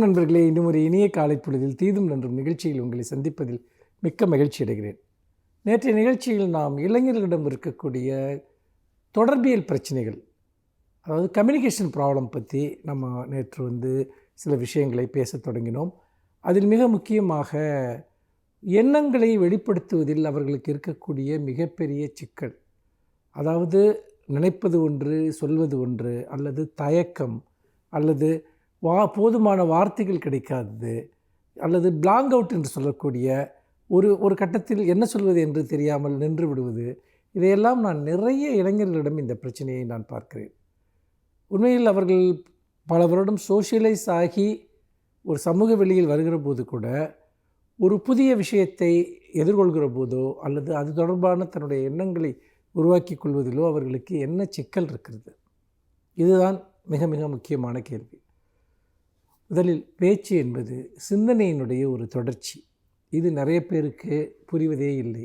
வணக்கம் நண்பர்களே. இன்னும் ஒரு இனிய காலை பொழுதில் தீதும் நன்றும் நிகழ்ச்சியில் உங்களை சந்திப்பதில் மிக்க மகிழ்ச்சி அடைகிறேன். நேற்றைய நிகழ்ச்சியில் நாம் இளைஞர்களிடம் இருக்கக்கூடிய தொடர்பியல் பிரச்சனைகள், அதாவது கம்யூனிகேஷன் ப்ராப்ளம் பற்றி நம்ம நேற்று சில விஷயங்களை பேசத் தொடங்கினோம். அதில் மிக முக்கியமாக எண்ணங்களை வெளிப்படுத்துவதில் அவர்களுக்கு இருக்கக்கூடிய மிகப்பெரிய சிக்கல், அதாவது நினைப்பது ஒன்று சொல்வது ஒன்று, அல்லது தயக்கம், அல்லது போதுமான வார்த்தைகள் கிடைக்காதது, அல்லது பிளாங்க் அவுட் என்று சொல்லக்கூடிய ஒரு கட்டத்தில் என்ன சொல்வது என்று தெரியாமல் நின்று விடுவது. இதையெல்லாம் நான் நிறைய இளைஞர்களிடம் இந்த பிரச்சனையை நான் பார்க்கிறேன். உண்மையில் அவர்கள் பல வருடம் சோஷியலைஸ் ஆகி ஒரு சமூக வெளியில் வருகிற போது கூட ஒரு புதிய விஷயத்தை எதிர்கொள்கிற போதோ அல்லது அது தொடர்பான தன்னுடைய எண்ணங்களை உருவாக்கி கொள்வதிலோ அவர்களுக்கு என்ன சிக்கல் இருக்கிறது? இதுதான் மிக மிக முக்கியமான கேள்வி. முதலில் பேச்சு என்பது சிந்தனையினுடைய ஒரு தொடர்ச்சி. இது நிறைய பேருக்கு புரிவதே இல்லை.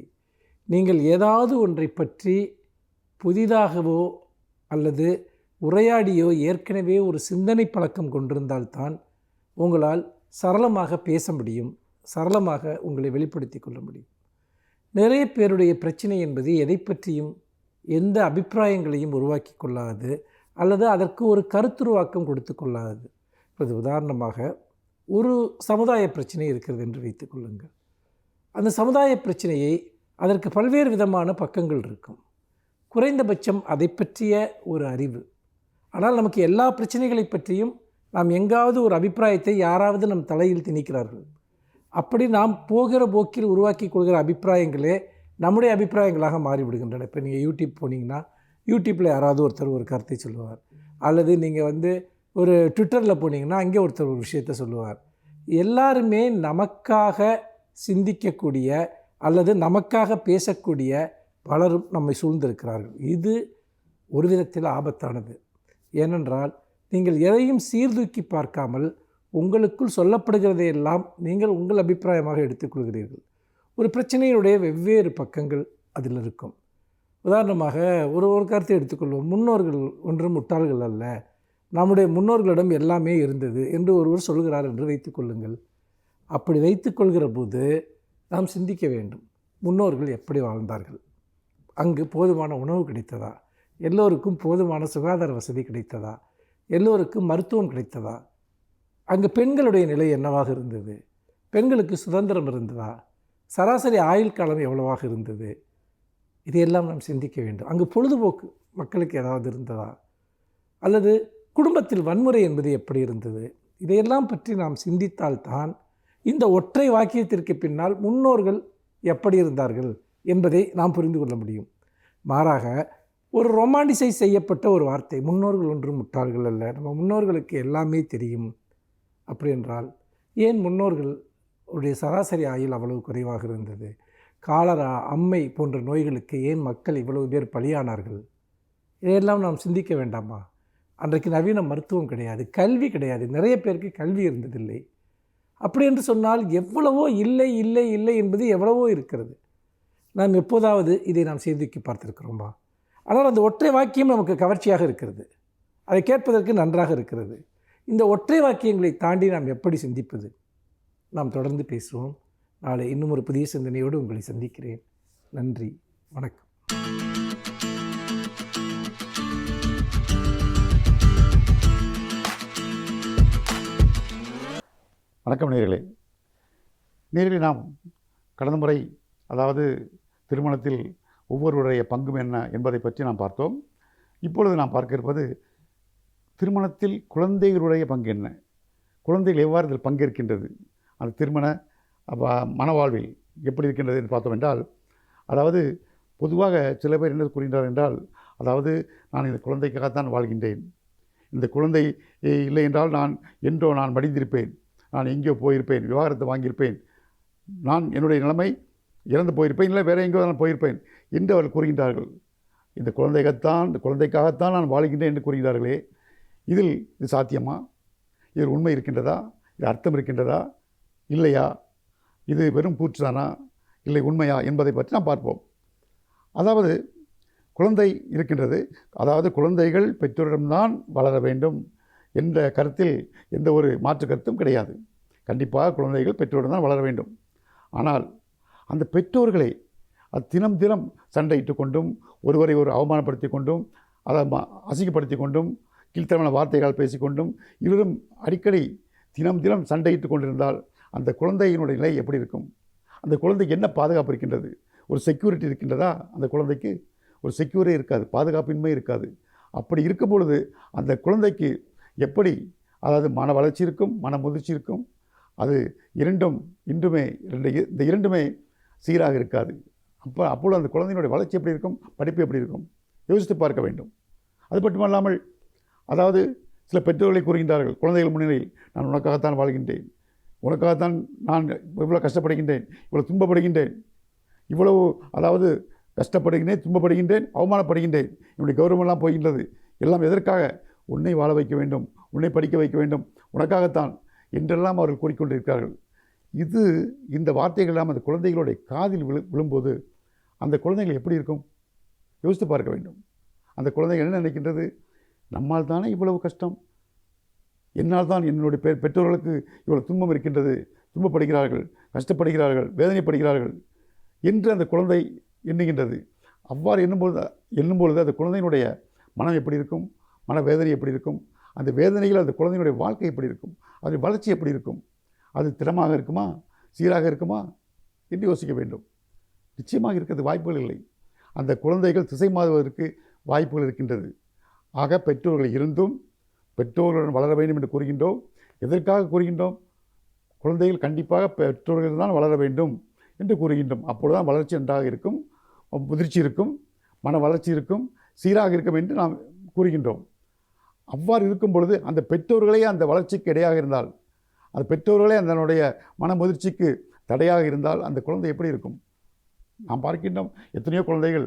நீங்கள் ஏதாவது ஒன்றை பற்றி புதிதாகவோ அல்லது உரையாடியோ ஏற்கனவே ஒரு சிந்தனை பழக்கம் கொண்டிருந்தால்தான் உங்களால் சரளமாக பேச முடியும், சரளமாக உங்களை வெளிப்படுத்தி கொள்ள முடியும். நிறைய பேருடைய பிரச்சனை என்பது எதை பற்றியும் எந்த அபிப்பிராயங்களையும் உருவாக்கி கொள்ளாது, அல்லது அதற்கு ஒரு கருத்துருவாக்கம் கொடுத்து கொள்ளாது. இப்போது உதாரணமாக ஒரு சமுதாய பிரச்சனை இருக்கிறது என்று வைத்துக் கொள்ளுங்கள். அந்த சமுதாய பிரச்சனையை அதற்கு பல்வேறு விதமான பக்கங்கள் இருக்கும். குறைந்தபட்சம் அதை பற்றிய ஒரு அறிவு. ஆனால் நமக்கு எல்லா பிரச்சனைகளை பற்றியும் நாம் எங்காவது ஒரு அபிப்பிராயத்தை யாராவது நம் தலையில் திணிக்கிறார்கள். அப்படி நாம் போகிற போக்கில் உருவாக்கி கொள்கிற அபிப்பிராயங்களே நம்முடைய அபிப்பிராயங்களாக மாறிவிடுகின்றன. இப்போ நீங்கள் யூடியூப் போனீங்கன்னா யூடியூப்பில் யாராவது ஒருத்தர் ஒரு கருத்தை சொல்லுவார், அல்லது நீங்கள் ஒரு ட்விட்டரில் போனீங்கன்னா அங்கே ஒருத்தர் ஒரு விஷயத்தை சொல்லுவார். எல்லாருமே நமக்காக சிந்திக்கக்கூடிய அல்லது நமக்காக பேசக்கூடிய பலரும் நம்மை சூழ்ந்திருக்கிறார்கள். இது ஒரு விதத்தில் ஆபத்தானது. ஏனென்றால் நீங்கள் எதையும் சீர்தூக்கி பார்க்காமல் உங்களுக்குள் சொல்லப்படுகிறதையெல்லாம் நீங்கள் உங்கள் அபிப்பிராயமாக எடுத்துக்கொள்கிறீர்கள். ஒரு பிரச்சனையினுடைய வெவ்வேறு பக்கங்கள் அதில் இருக்கும். உதாரணமாக ஒரு கருத்தை எடுத்துக்கொள்வோம். முன்னோர்கள் ஒன்றும் முட்டாள்கள் அல்ல, நம்முடைய முன்னோர்களிடம் எல்லாமே இருந்தது என்று ஒருவர் சொல்கிறார் என்று வைத்துக்கொள்ளுங்கள். அப்படி வைத்துக்கொள்கிற போது நாம் சிந்திக்க வேண்டும், முன்னோர்கள் எப்படி வாழ்ந்தார்கள்? அங்கு போதுமான உணவு கிடைத்ததா? எல்லோருக்கும் போதுமான சுகாதார வசதி கிடைத்ததா? எல்லோருக்கும் மருத்துவம் கிடைத்ததா? அங்கு பெண்களுடைய நிலை என்னவாக இருந்தது? பெண்களுக்கு சுதந்திரம் இருந்ததா? சராசரி ஆயுள் காலம் எவ்வளவாக இருந்தது? இதையெல்லாம் நாம் சிந்திக்க வேண்டும். அங்கு பொழுதுபோக்கு மக்களுக்கு ஏதாவது இருந்ததா? அல்லது குடும்பத்தில் வன்முறை என்பது எப்படி இருந்தது? இதையெல்லாம் பற்றி நாம் சிந்தித்தால்தான் இந்த ஒற்றை வாக்கியத்திற்கு பின்னால் முன்னோர்கள் எப்படி இருந்தார்கள் என்பதை நாம் புரிந்து கொள்ள முடியும். மாறாக ஒரு ரொமாண்டிசைஸ் செய்யப்பட்ட ஒரு வார்த்தை, முன்னோர்கள் ஒன்றும் முட்டாள்கள் அல்ல, நம்ம முன்னோர்களுக்கு எல்லாமே தெரியும். அப்படி என்றால் ஏன் முன்னோர்களுடைய சராசரி ஆயுள் அவ்வளவு குறைவாக இருந்தது? காலரா, அம்மை போன்ற நோய்களுக்கு ஏன் மக்கள் இவ்வளவு பேர் பலியானார்கள்? இதையெல்லாம் நாம் சிந்திக்க வேண்டாமா? அன்றைக்கு நவீன மருத்துவம் கிடையாது, கல்வி கிடையாது, நிறைய பேருக்கு கல்வி இருந்ததில்லை. அப்படி என்று சொன்னால் எவ்வளவோ இல்லை இல்லை இல்லை என்பது எவ்வளவோ இருக்கிறது. நாம் எப்போதாவது இதை நாம் சீர்தூக்கி பார்த்திருக்கிறோமா? ஆனால் அந்த ஒற்றை வாக்கியம் நமக்கு கவர்ச்சியாக இருக்கிறது, அதை கேட்பதற்கு நன்றாக இருக்கிறது. இந்த ஒற்றை வாக்கியங்களை தாண்டி நாம் எப்படி சிந்திப்பது? நாம் தொடர்ந்து பேசுவோம். நாளை இன்னும் ஒரு புதிய சிந்தனையோடு உங்களை சந்திக்கிறேன். நன்றி, வணக்கம். வணக்கம் நேயர்களே. நாம் கடந்த முறை, அதாவது திருமணத்தில் ஒவ்வொருவருடைய பங்கும் என்ன என்பதை பற்றி நாம் பார்த்தோம். இப்பொழுது நாம் பார்க்க இருப்பது திருமணத்தில் குழந்தைகளுடைய பங்கு என்ன, குழந்தைகள் எவ்வாறு இதில் பங்கேற்கின்றது, அந்த திருமண மனவாழ்வில் எப்படி இருக்கின்றது என்று பார்த்தோம் என்றால், அதாவது பொதுவாக சில பேர் என்ன கூறுகின்றார் என்றால், அதாவது நான் இந்த குழந்தைக்காகத்தான் வாழ்கின்றேன், இந்த குழந்தை இல்லை என்றால் நான் மடிந்திருப்பேன், நான் எங்கேயோ போயிருப்பேன், விவாகரத்தை வாங்கியிருப்பேன், நான் என்னுடைய நிலைமை இறந்து போயிருப்பேன், இல்லை வேறு எங்கேயோ நான் போயிருப்பேன் என்று அவர்கள் கூறுகின்றார்கள். இந்த குழந்தைக்காகத்தான் நான் வாழ்கின்றேன் என்று கூறுகிறார்களே, இது சாத்தியமா? இதில் உண்மை இருக்கின்றதா? இது அர்த்தம் இருக்கின்றதா? இல்லையா? இது வெறும் கூற்றுதானா இல்லை உண்மையா என்பதை பற்றி நாம் பார்ப்போம். அதாவது குழந்தை இருக்கின்றது, அதாவது குழந்தைகள் பெற்றோரிடம்தான் வளர வேண்டும் என்ற கருத்தில் எந்த ஒரு மாற்று கருத்தும் கிடையாது. கண்டிப்பாக குழந்தைகள் பெற்றோருடன் தான் வளர வேண்டும். ஆனால் அந்த பெற்றோர்களை அது தினம் தினம் சண்டையிட்டு கொண்டும் ஒருவரை ஒரு அவமானப்படுத்தி கொண்டும் அதை அசிங்கப்படுத்தி கொண்டும் கீழ்த்தரமான வார்த்தைகள் பேசிக்கொண்டும் இருவரும் அடிக்கடி தினம் தினம் சண்டையிட்டு கொண்டிருந்தால் அந்த குழந்தையினுடைய நிலை எப்படி இருக்கும்? அந்த குழந்தைக்கு என்ன பாதுகாப்பு இருக்கின்றது? ஒரு செக்யூரிட்டி இருக்கின்றதா? அந்த குழந்தைக்கு ஒரு செக்யூரே இருக்காது, பாதுகாப்பின்மை இருக்காது. அப்படி இருக்கும் பொழுது அந்த குழந்தைக்கு எப்படி, அதாவது மன வளர்ச்சி இருக்கும், மன முதிர்ச்சி இருக்கும். அது இந்த இரண்டுமே சீராக இருக்காது. அப்பொழுது அந்த குழந்தையினுடைய வளர்ச்சி எப்படி இருக்கும், படிப்பு எப்படி இருக்கும், யோசித்து பார்க்க வேண்டும். அது மட்டுமல்லாமல், அதாவது சில பெற்றோர்களை கூறுகின்றார்கள் குழந்தைகள் முன்னிலையில், நான் உனக்காகத்தான் வாழ்கின்றேன், உனக்காகத்தான் நான் இவ்வளோ கஷ்டப்படுகின்றேன், இவ்வளோ துன்பப்படுகின்றேன், இவ்வளவு அதாவது கஷ்டப்படுகின்றேன், துன்பப்படுகின்றேன், அவமானப்படுகின்றேன், என்னுடைய கௌரவமெல்லாம் போகின்றது, எல்லாம் எதற்காக? உன்னை வாழ வைக்க வேண்டும், உன்னை படிக்க வைக்க வேண்டும், உனக்காகத்தான் என்றெல்லாம் அவர்கள் கூறிக்கொண்டிருக்கிறார்கள். இந்த வார்த்தைகள் எல்லாம் அந்த குழந்தைகளுடைய காதில் விழும்போது அந்த குழந்தைகள் எப்படி இருக்கும்? யோசித்து பார்க்க வேண்டும். அந்த குழந்தைகள் என்ன நினைக்கின்றது? நம்மால் தானே இவ்வளவு கஷ்டம், என்னால் தான் என்னுடைய பெற்றோர்களுக்கு இவ்வளவு துன்பம் இருக்கின்றது, துன்பப்படுகிறார்கள், கஷ்டப்படுகிறார்கள், வேதனைப்படுகிறார்கள் என்று அந்த குழந்தை எண்ணுகின்றது. அவ்வாறு எண்ணும்பொழுது அந்த குழந்தையினுடைய மனம் எப்படி இருக்கும், மனவேதனை எப்படி இருக்கும், அந்த வேதனையில் அந்த குழந்தையினுடைய வாழ்க்கை எப்படி இருக்கும், அதனுடைய வளர்ச்சி எப்படி இருக்கும், அது திறமாக இருக்குமா, சீராக இருக்குமா என்று யோசிக்க வேண்டும். நிச்சயமாக இருக்கிறது வாய்ப்புகள் இல்லை. அந்த குழந்தைகள் திசை மாறுவதற்கு வாய்ப்புகள் இருக்கின்றது. ஆக பெற்றோர்கள் இருந்தும் பெற்றோர்களுடன் வளர வேண்டும் என்று கூறுகின்றோம். எதற்காக கூறுகின்றோம்? குழந்தைகள் கண்டிப்பாக பெற்றோர்கள் தான் வளர வேண்டும் என்று கூறுகின்றோம். அப்பொழுது தான் வளர்ச்சி நன்றாக இருக்கும், முதிர்ச்சி இருக்கும், மன வளர்ச்சி இருக்கும், சீராக இருக்கும் என்று நாம் கூறுகின்றோம். அவ்வாறு இருக்கும் பொழுது அந்த பெற்றோர்களே அந்த வளர்ச்சிக்கு இடையாக இருந்தால், அந்த பெற்றோர்களே அதனுடைய மன முதிர்ச்சிக்கு தடையாக இருந்தால் அந்த குழந்தை எப்படி இருக்கும்? நாம் பார்க்கின்றோம் எத்தனையோ குழந்தைகள்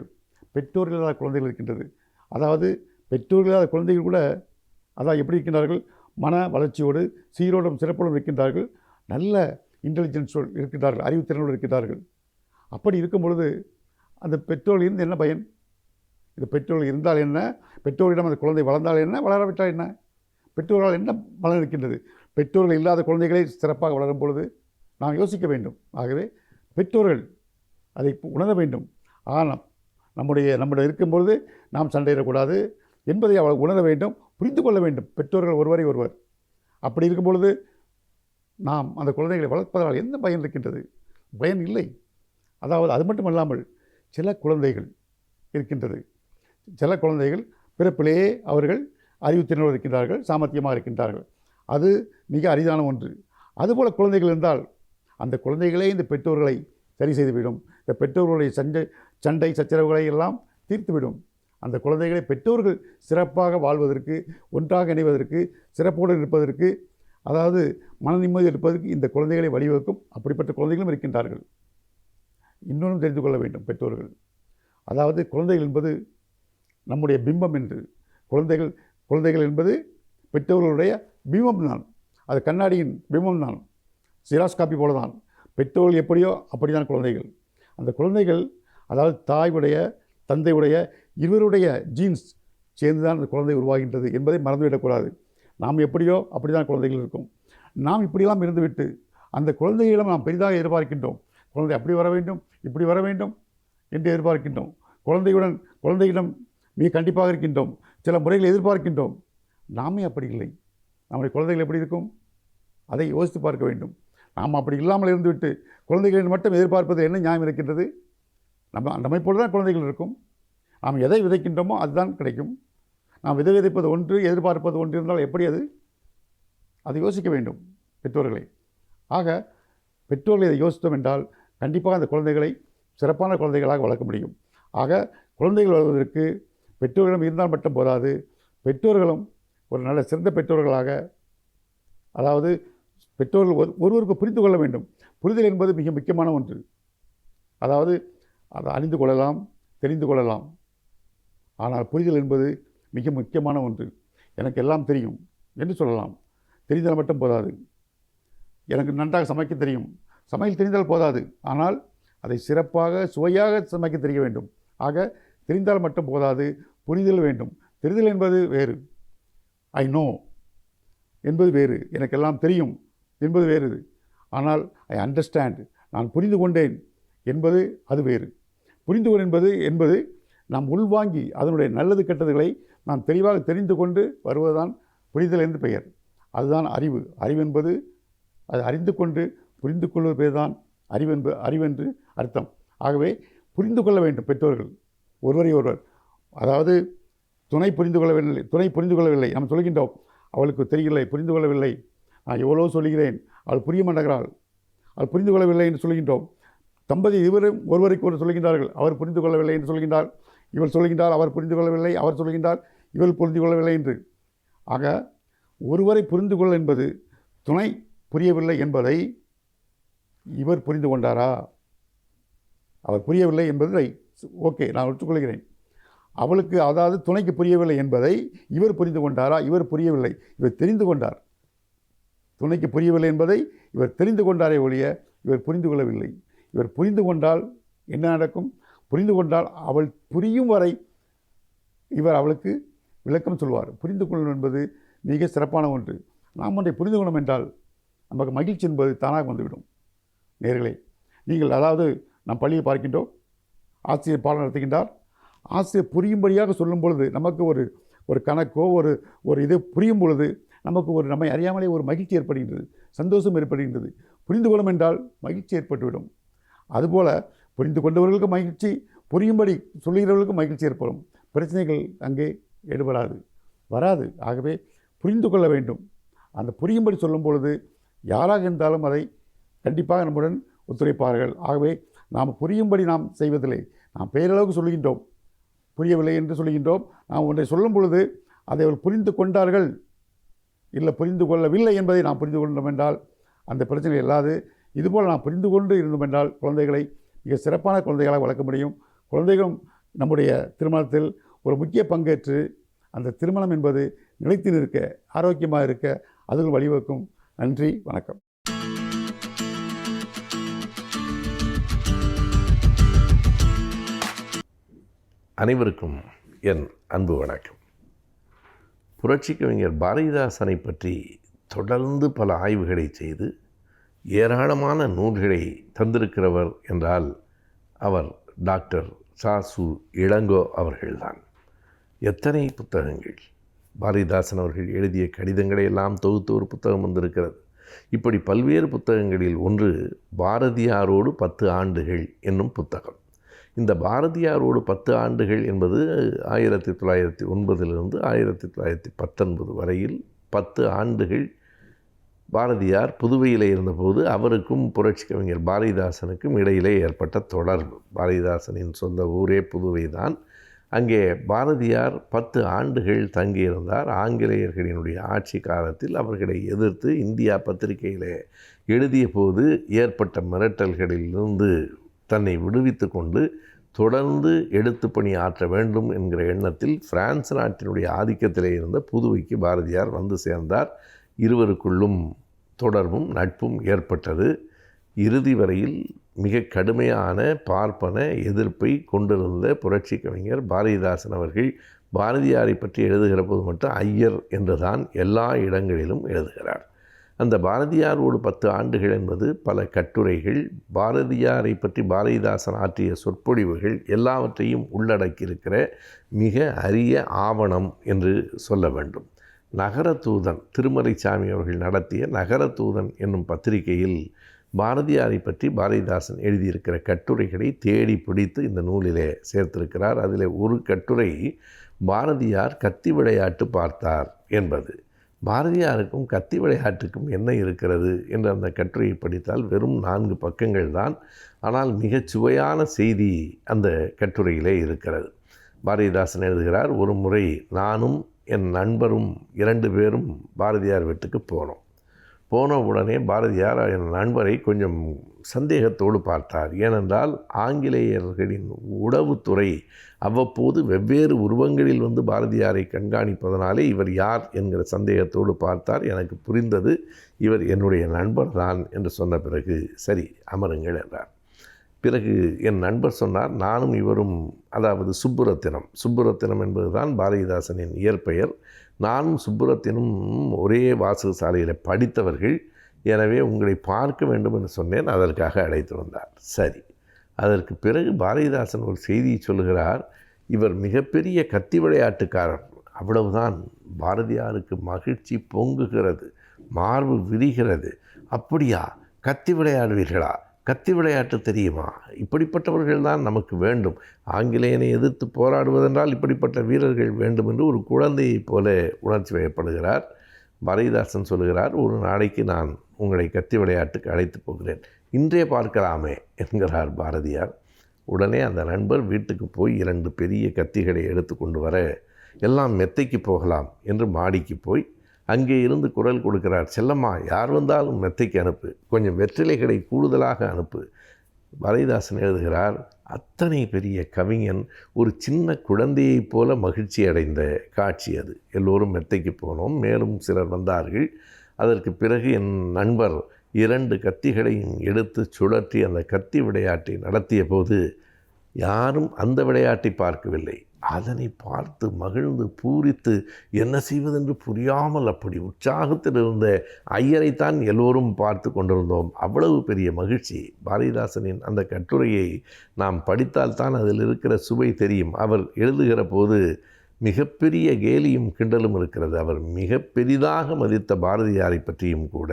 பெற்றோர்கள் இல்லாத குழந்தைகள் இருக்கின்றது. அதாவது பெற்றோர்கள் இல்லாத குழந்தைகள் கூட அதாவது எப்படி இருக்கின்றார்கள்? மன வளர்ச்சியோடு சீரோடும் சிறப்போடும் இருக்கின்றார்கள், நல்ல இன்டெலிஜென்ஸோடு இருக்கின்றார்கள், அறிவுத்திறனோடு இருக்கின்றார்கள். அப்படி இருக்கும் பொழுது அந்த பெற்றோர்கள் இருந்து என்ன பயன்? இந்த பெற்றோர்கள் இருந்தால் என்ன, பெற்றோரிடம் அந்த குழந்தை வளர்ந்தால் என்ன, வளராவிட்டால் என்ன? பெற்றோர்களால் என்ன பலன் இருக்கின்றது? பெற்றோர்கள் இல்லாத குழந்தைகளை சிறப்பாக வளரும் பொழுது நாம் யோசிக்க வேண்டும். ஆகவே பெற்றோர்கள் அதை உணர வேண்டும். ஆனால் நம்முடைய இருக்கும்பொழுது நாம் சண்டையிடக்கூடாது என்பதை அவள் உணர வேண்டும், புரிந்து கொள்ள வேண்டும். பெற்றோர்கள் ஒருவரை ஒருவர். அப்படி இருக்கும் பொழுது நாம் அந்த குழந்தைகளை வளர்ப்பதால் என்ன பயன் இருக்கின்றது? பயன் இல்லை. அதாவது அது மட்டுமல்லாமல் சில குழந்தைகள் இருக்கின்றது, சில குழந்தைகள் பிறப்பிலேயே அவர்கள் அறிவுத்திறனோடு இருக்கின்றார்கள், சாமர்த்தியமாக இருக்கின்றார்கள். அது மிக அரிதான ஒன்று. அதுபோல் குழந்தைகள் இருந்தால் அந்த குழந்தைகளே இந்த பெற்றோர்களை சரி செய்துவிடும். இந்த பெற்றோர்களுடைய சண்டை சச்சரவுகளை எல்லாம் தீர்த்துவிடும். அந்த குழந்தைகளை பெற்றோர்கள் சிறப்பாக வாழ்வதற்கு, ஒன்றாக இணைவதற்கு, சிறப்போடு இருப்பதற்கு, அதாவது மன நிம்மதி இருப்பதற்கு இந்த குழந்தைகளை வழிவகுக்கும். அப்படிப்பட்ட குழந்தைகளும் இருக்கின்றார்கள். இன்னொன்றும் தெரிந்து கொள்ள வேண்டும் பெற்றோர்கள். அதாவது குழந்தைகள் என்பது நம்முடைய பிம்பம் என்று. குழந்தைகள் என்பது பெற்றோர்களுடைய பிம்பம் தான். அது கண்ணாடியின் பிம்பம் தான், சிராஸ் காப்பி போல தான். பெற்றோர்கள் எப்படியோ அப்படி தான் குழந்தைகள். அந்த குழந்தைகள் அதாவது தாயுடைய தந்தையுடைய இருவருடைய ஜீன்ஸ் சேர்ந்து தான் அந்த குழந்தை உருவாகின்றது என்பதை மறந்துவிடக்கூடாது. நாம் எப்படியோ அப்படி தான் குழந்தைகள் இருக்கும். நாம் இப்படியெல்லாம் இருந்துவிட்டு அந்த குழந்தைகளிடம் நாம் பெரிதாக எதிர்பார்க்கின்றோம். குழந்தை அப்படி வர வேண்டும், இப்படி வர வேண்டும் என்று எதிர்பார்க்கின்றோம். குழந்தையிடம் மிக கண்டிப்பாக இருக்கின்றோம், சில முறைகளை எதிர்பார்க்கின்றோம். நாமே அப்படி இல்லை. நம்முடைய குழந்தைகள் எப்படி இருக்கும் அதை யோசித்து பார்க்க வேண்டும். நாம் அப்படி இல்லாமல் இருந்துவிட்டு குழந்தைகளின் மட்டும் எதிர்பார்ப்பது என்ன நியாயம் இருக்கின்றது? நம்மை போல தான் குழந்தைகள் இருக்கும். நாம் எதை விதைக்கின்றோமோ அதுதான் கிடைக்கும். நாம் விதைப்பது ஒன்று, எதிர்பார்ப்பது ஒன்று இருந்தால் எப்படி அதை யோசிக்க வேண்டும் பெற்றோர்களை. ஆக பெற்றோர்கள் இதை யோசித்தோம் என்றால் கண்டிப்பாக அந்த குழந்தைகளை சிறப்பான குழந்தைகளாக வளர்க்க முடியும். ஆக குழந்தைகள் வளர்வதற்கு பெற்றோர்களிடம் இருந்தால் மட்டும் போதாது, பெற்றோர்களும் ஒரு நல்ல சிறந்த பெற்றோர்களாக, அதாவது பெற்றோர்கள் ஒருவருக்கு புரிந்து கொள்ள வேண்டும். புரிதல் என்பது மிக முக்கியமான ஒன்று. அதாவது அதை அறிந்து கொள்ளலாம், தெரிந்து கொள்ளலாம். ஆனால் புரிதல் என்பது மிக முக்கியமான ஒன்று. எனக்கு எல்லாம் தெரியும் என்று சொல்லலாம், தெரிந்தால் மட்டும் போதாது. எனக்கு நன்றாக சமைக்க தெரியும், சமையல் தெரிந்தால் போதாது, ஆனால் அதை சிறப்பாக சுவையாக சமைக்க தெரிய வேண்டும். ஆக தெரிந்தால் மட்டும் போதாது, புரிதல் வேண்டும். தெரிதல் என்பது வேறு. ஐ நோ, என்பது வேறு, எனக்கெல்லாம் தெரியும் என்பது வேறு. ஆனால் ஐ அண்டர்ஸ்டாண்ட், நான் புரிந்து கொண்டேன் என்பது அது வேறு. புரிந்து கொள் என்பது நாம் உள்வாங்கி அதனுடைய நல்லது கெட்டதுகளை நாம் தெளிவாக தெரிந்து கொண்டு வருவதுதான் புரிதல் என்று பெயர். அதுதான் அறிவு. அறிவென்பது அது அறிந்து கொண்டு புரிந்து கொள்வது பேர் தான் அறிவென்று அர்த்தம். ஆகவே புரிந்து கொள்ள வேண்டும் பெற்றோர்கள் ஒருவரை ஒருவர். அதாவது துணை புரிந்து கொள்ளவில்லை நாம் சொல்கின்றோம், அவளுக்கு தெரியவில்லை, புரிந்து கொள்ளவில்லை, நான் எவ்வளோ சொல்கிறேன், அவள் புரிய மாட்டேங்கிறாள், அவள் புரிந்து கொள்ளவில்லை என்று சொல்கின்றோம். தம்பதி இருவரும் ஒருவருக்கு ஒருவர் சொல்கின்றார்கள், அவர் புரிந்து கொள்ளவில்லை என்று சொல்கின்றார், இவள் சொல்கின்றார் அவர் புரிந்து கொள்ளவில்லை, அவர் சொல்கின்றார் இவள் புரிந்து கொள்ளவில்லை என்று. ஆக ஒருவரை புரிந்து கொள்ள என்பது துணை புரியவில்லை என்பதை இவர் புரிந்து கொண்டாரா, அவர் புரியவில்லை என்பதை ஓகே நான் ஒத்துக்கொள்கிறேன். அவளுக்கு அதாவது துணைக்கு புரியவில்லை என்பதை இவர் புரிந்து கொண்டாரா, இவர் புரியவில்லை, இவர் தெரிந்து கொண்டார். துணைக்கு புரியவில்லை என்பதை இவர் தெரிந்து கொண்டாரே ஒழிய இவர் புரிந்து கொள்ளவில்லை. இவர் புரிந்து கொண்டால் என்ன நடக்கும்? புரிந்து கொண்டால் அவள் புரியும் வரை இவர் அவளுக்கு விளக்கம் சொல்வார். புரிந்து கொள்ளும் என்பது மிக சிறப்பான ஒன்று. நாம் ஒன்றை புரிந்து கொள்ளணும் என்றால் நமக்கு மகிழ்ச்சி என்பது தானாக வந்துவிடும். நேர்களே, நீங்கள் அதாவது நாம் பள்ளியை பார்க்கின்றோம், ஆசிரியர் பாடம் நடத்துகின்றார், ஆசிரியர் புரியும்படியாக சொல்லும் பொழுது நமக்கு ஒரு கணக்கோ ஒரு இது புரியும் பொழுது நமக்கு நம்மை அறியாமலே ஒரு மகிழ்ச்சி ஏற்படுகின்றது, சந்தோஷம் ஏற்படுகின்றது. புரிந்து கொள்ளும் என்றால் மகிழ்ச்சி ஏற்பட்டுவிடும். அதுபோல் புரிந்து கொண்டவர்களுக்கு மகிழ்ச்சி, புரியும்படி சொல்லுகிறவர்களுக்கு மகிழ்ச்சி ஏற்படும். பிரச்சனைகள் அங்கே வராது. ஆகவே புரிந்து கொள்ள வேண்டும். அந்த புரியும்படி சொல்லும் பொழுது யாராக இருந்தாலும் அதை கண்டிப்பாக நம்முடன் ஒத்துழைப்பார்கள். ஆகவே நாம் புரியும்படி நாம் செய்வதில்லை, நாம் பெயரளவுக்கு சொல்கின்றோம், புரியவில்லை என்று சொல்கின்றோம். நாம் ஒன்றை சொல்லும் பொழுது அதை அவர்கள் புரிந்து கொண்டார்கள் இல்லை புரிந்து கொள்ளவில்லை என்பதை நாம் புரிந்து கொண்டோம் என்றால் அந்த பிரச்சனை இல்லாது. இதுபோல் நாம் புரிந்து கொண்டு இருந்தோம் என்றால் குழந்தைகளை மிக சிறப்பான குழந்தைகளாக வளர்க்க முடியும். குழந்தைகளும் நம்முடைய திருமணத்தில் ஒரு முக்கிய பங்கேற்று அந்த திருமணம் என்பது நிலைத்து நிற்க, ஆரோக்கியமாக இருக்க அதுகள் வழிவகுக்கும். நன்றி, வணக்கம். அனைவருக்கும் என் அன்பு வணக்கம். புரட்சி கவிஞர் பாரதிதாசனை பற்றி தொடர்ந்து பல ஆய்வுகளை செய்து ஏராளமான நூல்களை தந்திருக்கிறவர் என்றால் அவர் டாக்டர் சு இளங்கோ அவர்கள்தான். எத்தனை புத்தகங்கள்! பாரதிதாசன் அவர்கள் எழுதிய கடிதங்களை எல்லாம் தொகுத்து ஒரு புத்தகம் வந்திருக்கிறது. இப்படி பல்வேறு புத்தகங்களில் ஒன்று பாரதியாரோடு 10 ஆண்டுகள் என்னும் புத்தகம். இந்த பாரதியாரோடு 10 ஆண்டுகள் என்பது 1909 1919 வரையில் 10 ஆண்டுகள் பாரதியார் புதுவையில் இருந்தபோது அவருக்கும் புரட்சி கவிஞர் பாரதிதாசனுக்கும் இடையிலே ஏற்பட்ட தொடர்பு. பாரதிதாசனின் சொந்த ஊரே புதுவை தான். அங்கே பாரதியார் 10 ஆண்டுகள் தங்கியிருந்தார். ஆங்கிலேயர்களினுடைய ஆட்சி காலத்தில் அவர்களை எதிர்த்து இந்தியா பத்திரிகையில் எழுதிய போது ஏற்பட்ட மிரட்டல்களிலிருந்து தன்னை விடுவித்து கொண்டு தொடர்ந்து எழுத்து பணி ஆற்ற வேண்டும் என்கிற எண்ணத்தில் பிரான்ஸ் நாட்டினுடைய ஆதிக்கத்திலே இருந்த புதுவைக்கு பாரதியார் வந்து சேர்ந்தார். இருவருக்குள்ளும் தொடர்பும் நட்பும் ஏற்பட்டது. இறுதி வரையில் மிக கடுமையான பார்ப்பன எதிர்ப்பை கொண்டிருந்த புரட்சி கவிஞர் பாரதிதாசன் அவர்கள் பாரதியாரை பற்றி எழுதுகிற போது மட்டும் ஐயர் என்றுதான் எல்லா இடங்களிலும் எழுதுகிறார். அந்த பாரதியாரோடு 10 ஆண்டுகள் என்பது பல கட்டுரைகள், பாரதியாரை பற்றி பாரதிதாசன் ஆற்றிய சொற்பொழிவுகள் எல்லாவற்றையும் உள்ளடக்கியிருக்கிற மிக அரிய ஆவணம் என்று சொல்ல வேண்டும். நகரதூதன் திருமலைசாமி அவர்கள் நடத்திய நகரதூதன் என்னும் பத்திரிகையில் பாரதியாரை பற்றி பாரதிதாசன் எழுதியிருக்கிற கட்டுரைகளை தேடி பிடித்து இந்த நூலிலே சேர்த்திருக்கிறார். அதில் ஒரு கட்டுரை பாரதியார் கத்தி விளையாட்டு பார்த்தார் என்பது. பாரதியாருக்கும் கத்தி விளையாட்டுக்கும் என்ன இருக்கிறது என்று அந்த கட்டுரையை படித்தால் வெறும் 4 பக்கங்கள் தான். ஆனால் மிகச் சுவையான செய்தி அந்த கட்டுரையிலே இருக்கிறது. பாரதிதாசன் எழுதுகிறார், ஒரு முறை நானும் என் நண்பரும் 2 பேரும் பாரதியார் வீட்டுக்கு போன உடனே பாரதியார் என் நண்பரை கொஞ்சம் சந்தேகத்தோடு பார்த்தார். ஏனென்றால் ஆங்கிலேயர்களின் உளவுத்துறை அவ்வப்போது வெவ்வேறு உருவங்களில் வந்து பாரதியாரை கண்காணிப்பதனாலே இவர் யார் என்கிற சந்தேகத்தோடு பார்த்தார். எனக்கு புரிந்தது இவர் என்னுடைய நண்பர் தான் என்று சொன்ன பிறகு சரி அமருங்கள் என்றார். பிறகு என் நண்பர் சொன்னார், நானும் இவரும், அதாவது சுப்புரத்தினம் என்பது தான் பாரதிதாசனின் இயற்பெயர், நானும் சுப்புரத்தினும் ஒரே வாசகசாலையில் படித்தவர்கள், எனவே உங்களை பார்க்க வேண்டும் என்று சொன்னேன், அதற்காக அழைத்து வந்தார். சரி. அதற்கு பிறகு பாரதிதாசன் ஒரு செய்தியை சொல்லுகிறார், இவர் மிகப்பெரிய கத்தி விளையாட்டுக்காரர். அவ்வளவுதான். பாரதியாருக்கு மகிழ்ச்சி பொங்குகிறது, மார்பு விரிகிறது. அப்படியா, கத்தி விளையாடுவீர்களா? கத்தி விளையாட்டு தெரியுமா? இப்படிப்பட்டவர்கள் தான் நமக்கு வேண்டும். ஆங்கிலேயனை எதிர்த்து போராடுவதென்றால் இப்படிப்பட்ட வீரர்கள் வேண்டும் என்று ஒரு குழந்தையைப் போல உணர்ச்சி வயப்படுகிறார். பாரதிதாசன் சொல்லுகிறார், ஒரு நாளைக்கு நான் உங்களை கத்தி விளையாட்டுக்கு அழைத்து போகிறேன், இன்றே பார்க்கலாமே என்கிறார் பாரதியார். உடனே அந்த நண்பர் வீட்டுக்கு போய் 2 பெரிய கத்திகளை எடுத்து கொண்டு வர, எல்லாம் மெத்தைக்கு போகலாம் என்று மாடிக்கு போய் அங்கே இருந்து குரல் கொடுக்கிறார், செல்லம்மா, யார் வந்தாலும் மெத்தைக்கு அனுப்பு, கொஞ்சம் வெற்றிலைகளை கூடுதலாக அனுப்பு. பாரதிதாசன் எழுதுகிறார், அத்தனை பெரிய கவிஞன் ஒரு சின்ன குழந்தையைப் போல மகிழ்ச்சி அடைந்த காட்சி அது. எல்லோரும் மெத்தைக்கு போனோம். மேலும் சிலர் வந்தார்கள். அதற்கு பிறகு என் நண்பர் 2 கத்திகளையும் எடுத்து சுழற்றி அந்த கத்தி விளையாட்டை நடத்திய போது யாரும் அந்த விளையாட்டை பார்க்கவில்லை. அதனை பார்த்து மகிழ்ந்து பூரித்து என்ன செய்வதென்று புரியாமல் அப்படி உற்சாகத்தில் இருந்த ஐயரைத்தான் எல்லோரும் பார்த்து கொண்டிருந்தோம். அவ்வளவு பெரிய மகிழ்ச்சி. பாரதிதாசனின் அந்த கட்டுரையை நாம் படித்தால்தான் அதில் இருக்கிற சுவை தெரியும். அவர் எழுதுகிற போது மிகப்பெரிய கேலியும் கிண்டலும் இருக்கிறது. அவர் மிக பெரிதாக மதித்த பாரதியாரை பற்றியும் கூட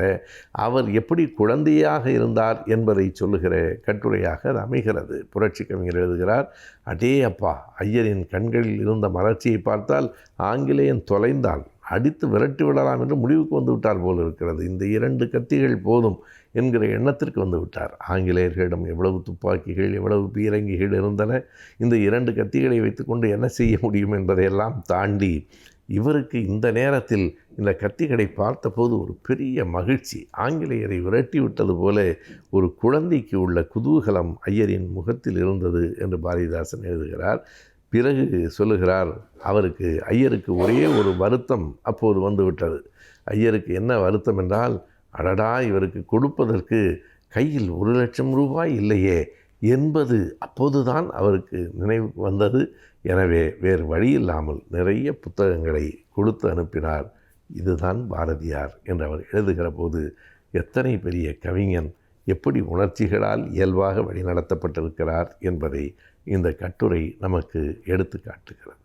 அவர் எப்படி குழந்தையாக இருந்தார் என்பதை சொல்லுகிற கட்டுரையாக அது அமைகிறது. புரட்சி கவிஞர் எழுதுகிறார், அடே அப்பா, ஐயரின் கண்களில் இருந்த மலர்ச்சியை பார்த்தால் ஆங்கிலேயன் தொலைந்தான், அடித்து விரட்டி விடலாம் என்று முடிவுக்கு வந்து விட்டார் போல் இருக்கிறது. இந்த 2 கத்திகள் போதும் என்கிற எண்ணத்திற்கு வந்து விட்டார். ஆங்கிலேயர்களிடம் எவ்வளவு துப்பாக்கிகள், எவ்வளவு பீரங்கிகள் இருந்தன, இந்த 2 கத்திகளை வைத்துக்கொண்டு என்ன செய்ய முடியும் என்பதையெல்லாம் தாண்டி இவருக்கு இந்த நேரத்தில் இந்த கத்திகளை பார்த்தபோது ஒரு பெரிய மகிழ்ச்சி. ஆங்கிலேயரை விரட்டி விட்டது போல ஒரு குழந்தைக்கு உள்ள குதூகலம் ஐயரின் முகத்தில் இருந்தது என்று பாரதிதாசன் எழுதுகிறார். பிறகு சொல்லுகிறார், ஐயருக்கு ஒரே ஒரு வருத்தம் அப்போது வந்துவிட்டது. ஐயருக்கு என்ன வருத்தம் என்றால், அடடா, இவருக்கு கொடுப்பதற்கு கையில் 1,00,000 ரூபாய் இல்லையே என்பது அப்போதுதான் அவருக்கு நினைவுக்கு வந்தது. எனவே வேறு வழியில்லாமல் நிறைய புத்தகங்களை கொடுத்து அனுப்பினார். இதுதான் பாரதியார் என்று அவர் எழுதுகிற போது எத்தனை பெரிய கவிஞன், எப்படி உணர்ச்சிகளால் இயல்பாக வழிநடத்தப்பட்டிருக்கிறார் என்பதை இந்த கட்டுரை நமக்கு எடுத்து காட்டுகிறது.